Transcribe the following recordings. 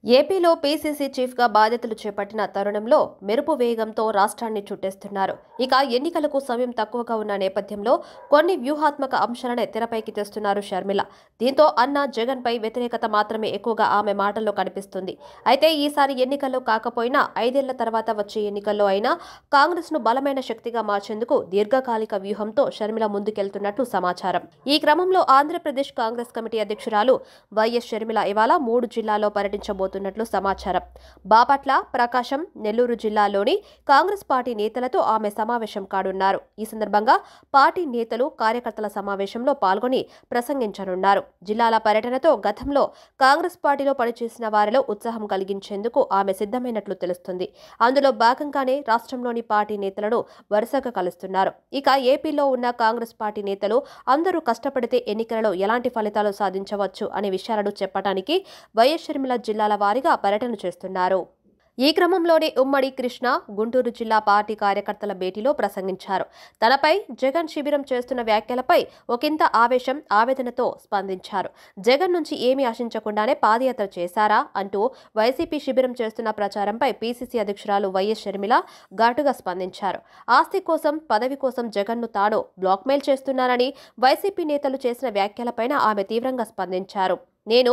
ఏపీలో పీసీసీ చీఫ్గా బాధ్యతలు చేపట్టిన తరుణంలో మెరుపు వేగంతో రాష్ట్రాన్ని చుట్టేస్తున్నారు. ఇక ఎన్నికలకు సమయం తక్కువగా ఉన్న నేపథ్యంలో కొన్ని వ్యూహాత్మక అంశాలనే తెరపైకి తెస్తున్నారు షర్మిల. దీంతో అన్న జగన్పై వ్యతిరేకత మాత్రమే ఎక్కువగా ఆమె మాటల్లో కనిపిస్తుంది. అయితే ఈసారి ఎన్నికల్లో కాకపోయినా 5 ఏళ్ల తర్వాత వచ్చే ఎన్నికల్లో అయినా కాంగ్రెస్ను బలమైన శక్తిగా మార్చేందుకు దీర్ఘకాలిక వ్యూహంతో షర్మిల ముందుకెళ్తున్నట్లు సమాచారం. ఈ క్రమంలో ఆంధ్రప్రదేశ్ కాంగ్రెస్ కమిటీ అధ్యక్షురాలు వైఎస్ షర్మిల ఇవాళ 3 జిల్లాల్లో పర్యటించబోతున్నారు. సమాచారం. బాపట్ల, ప్రకాశం, నెల్లూరు జిల్లాలోని కాంగ్రెస్ పార్టీ నేతలతో ఆమె సమావేశం కానున్నారు. ఈ సందర్భంగా పార్టీ నేతలు, కార్యకర్తల సమావేశంలో పాల్గొని ప్రసంగించనున్నారు. జిల్లాల పర్యటనతో గతంలో కాంగ్రెస్ పార్టీలో పనిచేసిన వారిలో ఉత్సాహం కలిగించేందుకు ఆమె సిద్ధమైనట్లు తెలుస్తుంది. అందులో భాగంగానే రాష్ట్రంలోని పార్టీ నేతలను వరుసగా కలుస్తున్నారు. ఇక ఏపీలో ఉన్న కాంగ్రెస్ పార్టీ నేతలు అందరూ కష్టపడితే ఎన్నికలలో ఎలాంటి ఫలితాలు సాధించవచ్చు అనే విషయాలను చెప్పడానికి వైఎస్ షర్మిల జిల్లాల వారీగా పర్యటన చేస్తున్నారు. ఈ క్రమంలోనే ఉమ్మడి కృష్ణా, గుంటూరు జిల్లా పార్టీ కార్యకర్తల భేటీలో ప్రసంగించారు. తనపై జగన్ శిబిరం చేస్తున్న వ్యాఖ్యలపై ఒకంత ఆవేశం, ఆవేదనతో స్పందించారు. జగన్ నుంచి ఏమీ ఆశించకుండానే పాదయాత్ర చేశారా అంటూ వైసీపీ శిబిరం చేస్తున్న ప్రచారంపై పీసీసీ అధ్యక్షురాలు వైఎస్ షర్మిల ఘాటుగా స్పందించారు. ఆస్తి కోసం, పదవి కోసం జగన్ను తాను బ్లాక్మెయిల్ చేస్తున్నారని వైసీపీ నేతలు చేసిన వ్యాఖ్యలపైన ఆమె తీవ్రంగా స్పందించారు. నేను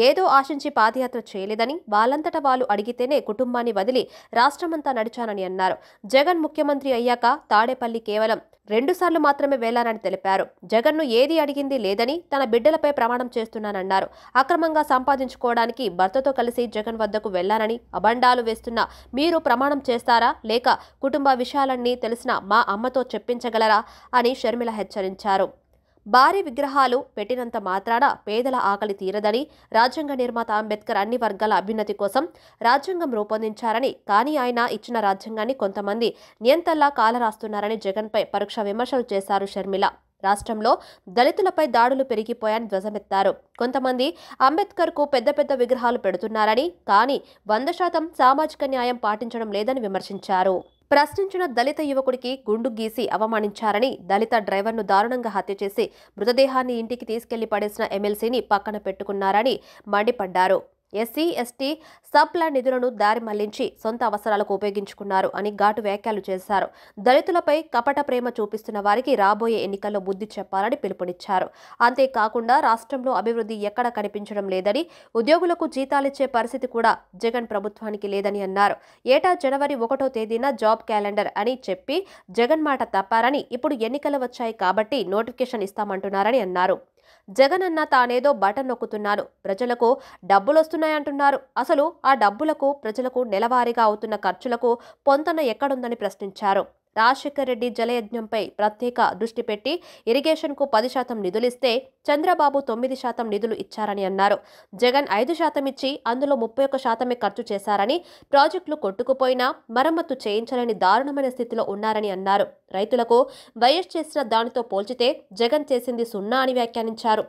ఏదో ఆశించి పాదయాత్ర చేయలేదని, వాళ్ళంతట వాళ్ళు అడిగితేనే కుటుంబాన్ని వదిలి రాష్ట్రమంతా నడిచానని అన్నారు. జగన్ ముఖ్యమంత్రి అయ్యాక తాడేపల్లి కేవలం 2 సార్లు మాత్రమే వెళ్లానని తెలిపారు. జగన్ను ఏది అడిగింది లేదని, తన బిడ్డలపై ప్రమాణం చేస్తున్నానన్నారు. అక్రమంగా సంపాదించుకోవడానికి భర్తతో కలిసి జగన్ వద్దకు వెళ్లానని అబండాలు వేస్తున్న మీరు ప్రమాణం చేస్తారా, లేక కుటుంబ విషయాలన్నీ తెలిసిన మా అమ్మతో చెప్పించగలరా అని షర్మిల హెచ్చరించారు. భారీ విగ్రహాలు పెట్టినంత మాత్రాన పేదల ఆకలి తీరదని, రాజ్యాంగ నిర్మాత అంబేద్కర్ అన్ని వర్గాల అభ్యున్నతి కోసం రాజ్యాంగం రూపొందించారని, కానీ ఆయన ఇచ్చిన రాజ్యాంగాన్ని కొంతమంది నియంతల్లా కాలరాస్తున్నారని జగన్పై పరోక్ష విమర్శలు చేశారు షర్మిల. రాష్ట్రంలో దళితులపై దాడులు పెరిగిపోయాయని ధ్వజమెత్తారు. కొంతమంది అంబేద్కర్కు పెద్ద పెద్ద విగ్రహాలు పెడుతున్నారని, కానీ 100% సామాజిక న్యాయం పాటించడం లేదని విమర్శించారు. ప్రశ్నించిన దళిత యువకుడికి గుండు గీసి అవమానించారని, దళిత డ్రైవర్ను దారుణంగా హత్య చేసి మృతదేహాన్ని ఇంటికి తీసుకెళ్లి పడేసిన ఎమ్మెల్సీని పక్కన పెట్టుకున్నారని మండిపడ్డారు. ఎస్సీ, ఎస్టీ సబ్ ప్లాన్ నిధులను దారి మళ్లించి సొంత అవసరాలకు ఉపయోగించుకున్నారు అని ఘాటు వ్యాఖ్యలు చేశారు. దళితులపై కపట ప్రేమ చూపిస్తున్న వారికి రాబోయే ఎన్నికల్లో బుద్ధి చెప్పాలని పిలుపునిచ్చారు. అంతేకాకుండా రాష్ట్రంలో అభివృద్ధి ఎక్కడ కనిపించడం లేదని, ఉద్యోగులకు జీతాలిచ్చే పరిస్థితి కూడా జగన్ ప్రభుత్వానికి లేదని అన్నారు. ఏటా జనవరి 1వ తేదీన జాబ్ క్యాలెండర్ అని చెప్పి జగన్ మాట తప్పారని, ఇప్పుడు ఎన్నికలు వచ్చాయి కాబట్టి నోటిఫికేషన్ ఇస్తామంటున్నారని అన్నారు. జగన్ అన్న తానేదో బటన్ నొక్కుతున్నాను, ప్రజలకు డబ్బులొస్తున్నాయంటున్నారు. అసలు ఆ డబ్బులకు, ప్రజలకు నెలవారీగా అవుతున్న ఖర్చులకు పొంతన ఎక్కడుందని ప్రశ్నించారు. రాజశేఖర్ రెడ్డి జలయజ్ఞంపై ప్రత్యేక దృష్టి పెట్టి ఇరిగేషన్కు 10% నిధులిస్తే చంద్రబాబు 9% నిధులు ఇచ్చారని అన్నారు. జగన్ 5% ఇచ్చి అందులో 31% ఖర్చు చేశారని, ప్రాజెక్టులు కొట్టుకుపోయినా మరమ్మతు చేయించలేని దారుణమైన స్థితిలో ఉన్నారని అన్నారు. రైతులకు వైఎస్ చేసిన దానితో పోల్చితే జగన్ చేసింది 0 అని వ్యాఖ్యానించారు.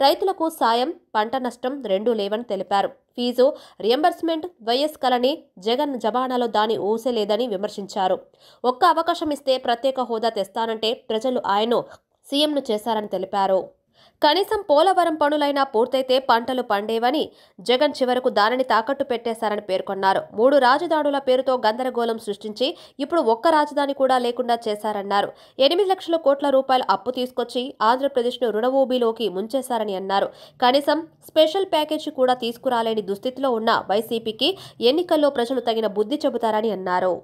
రైతులకు సాయం, పంట నష్టం 2 లేవని తెలిపారు. ఫీజు రియంబర్స్మెంట్ వైఎస్ కలని, జగన్ జబానాలో దాని ఊసేలేదని విమర్శించారు. ఒక్క అవకాశం ఇస్తే ప్రత్యేక హోదా తెస్తానంటే ప్రజలు ఆయన్ను సీఎంను చేశారని తెలిపారు. కనీసం పోలవరం పనులైనా పూర్తయితే పంటలు పండేవని, జగన్ చివరకు దానిని తాకట్టు పెట్టేశారని పేర్కొన్నారు. 3 రాజధానుల పేరుతో గందరగోళం సృష్టించి ఇప్పుడు ఒక్క రాజధాని కూడా లేకుండా చేశారన్నారు. 8 లక్షల కోట్ల రూపాయల అప్పు తీసుకొచ్చి ఆంధ్రప్రదేశ్ను రుణఊబిలోకి ముంచేశారని అన్నారు. కనీసం స్పెషల్ ప్యాకేజీ కూడా తీసుకురాలేని దుస్థితిలో ఉన్న వైసీపీకి ఎన్నికల్లో ప్రజలు తగిన బుద్ధి చెబుతారని అన్నారు.